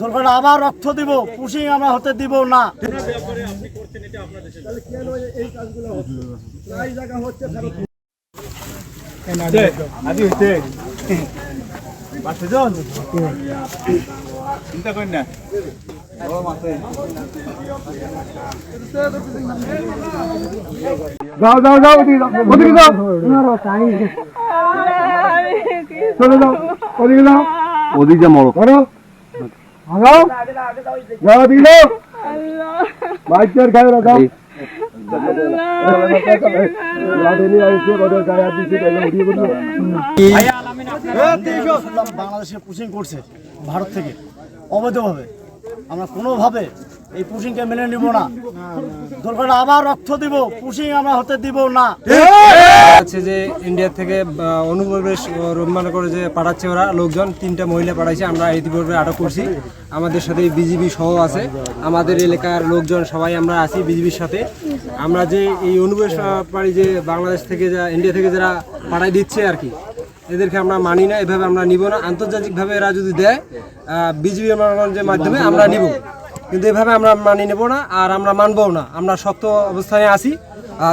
দরকার আবার রক্ত দিব, পুশিং আমরা হতে দিব না। চিন্তা করেন না, যাও যাও যাও ওদিকে যাও, চলে যাও ওদিকে যাও, ওদিকে মরো করো যাও যাও দিল বাইকের খাই রাখাও বাংলাদেশে পুশিং করছে ভারত থেকে অবৈধভাবে। আমরা কোনোভাবে এই পুশিংকে মেনে নিব না। দরকার আবার রক্ত দিব, পুশিং আমরা হতে দিব না। আছে যে ইন্ডিয়া থেকে অনুপ্রবেশ মনে করে যে পাঠাচ্ছে ওরা লোকজন, 3টা মহিলা পাঠাইছে, আমরা ইতিপূর্বে আটক করছি। আমাদের সাথে বিজিবি সহ আছে, আমাদের এলাকার লোকজন সবাই আমরা আছি বিজিবির সাথে। আমরা যে এই অনুপ্রবেশ পাড়ি যে বাংলাদেশ থেকে যা ইন্ডিয়া থেকে যারা পাঠাই দিচ্ছে আর কি, এদেরকে আমরা মানি না, এভাবে আমরা নিব না। আন্তর্জাতিকভাবে এরা যদি দেয় বিজিবি মাধ্যমে আমরা নিব, কিন্তু এভাবে আমরা মানি নেব না, আর আমরা মানবও না। আমরা শক্ত অবস্থানে আছি,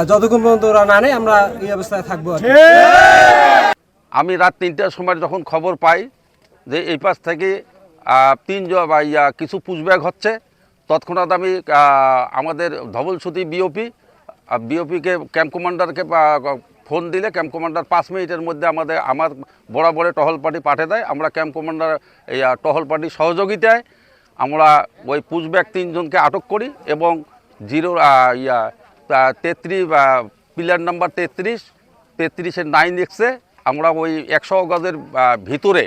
যতক্ষণ পর্যন্ত ওরা না নেয় আমরা এই অবস্থায় থাকবো। আমি রাত 3টার সময় যখন খবর পাই যে এই পাশ থেকে 3 জন কিছু পুশব্যাক হচ্ছে, তৎক্ষণাৎ আমি আমাদের ধবলসুতি বিওপিকে ক্যাম্প কমান্ডারকে ফোন দিলে ক্যাম্প কমান্ডার 5 মিনিটের মধ্যে আমার বরাবরে টহল পার্টি পাঠিয়ে দেয়। আমরা ক্যাম্প কমান্ডার টহল পার্টির সহযোগিতায় আমরা ওই পুশব্যাক 3 জনকে আটক করি এবং 33 পিলার নাম্বার 33-এর 9X-এ আমরা ওই 100 গজের ভিতরে,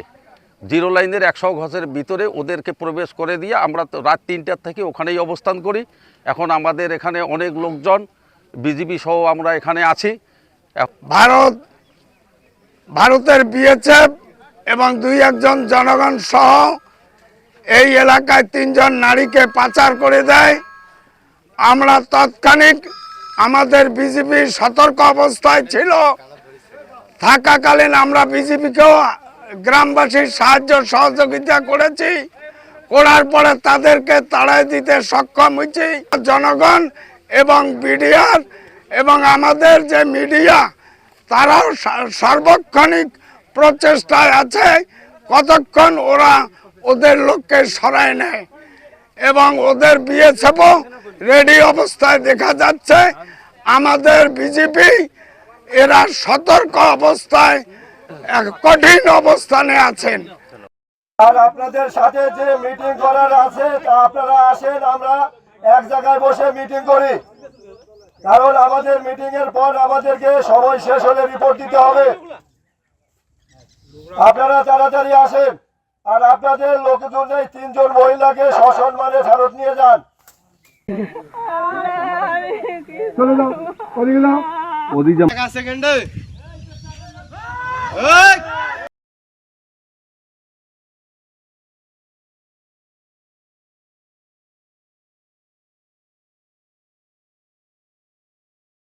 0 লাইনের 100 গজের ভিতরে ওদেরকে প্রবেশ করে দিয়ে আমরা রাত 3টার থেকে ওখানেই অবস্থান করি। এখন আমাদের এখানে অনেক লোকজন বিজিবি সহ আমরা এখানে আছি। ভারতের বিএসএফ এবং 2-1 জন জনগণ সহ এই এলাকায় 3 জন নারীকে পাচার করে দেয়। আমরা তাৎক্ষণিক আমাদের বিজিবি সতর্ক অবস্থায় ছিল থাকাকালীন আমরা বিজিবিকেও গ্রামবাসীর সাহায্য সহযোগিতা করেছি। করার পরে তাদেরকে তাড়াই দিতে সক্ষম হয়েছি। জনগণ এবং বিডিআর এবং আমাদের যে মিডিয়া তারাও সার্বক্ষণিক প্রচেষ্টায় আছে কতক্ষণ ওরা ওদের লোককে সরায় নেয়, এবং ওদের বিএসএফও রেডি অবস্থায় দেখা যাচ্ছে। আমাদের বিজেপি এরা সতর্ক অবস্থায় কঠিন অবস্থানে আছেন। আর আপনাদের সাথে যে মিটিং করার আছে তা আপনারা আসেন, আমরা এক জায়গায় বসে মিটিং করি, কারণ আমাদের মিটিং এর পর আমাদেরকে সময় শেষ হলে রিপোর্ট দিতে হবে। আপনারা তাড়াতাড়ি আসেন, আর আপনাদের লোকজন এই 3 জন মহিলাকে সসম্মানে ফেরত নিয়ে যান। চলে যাও ওদিকে যাও, ওদিকে যাও।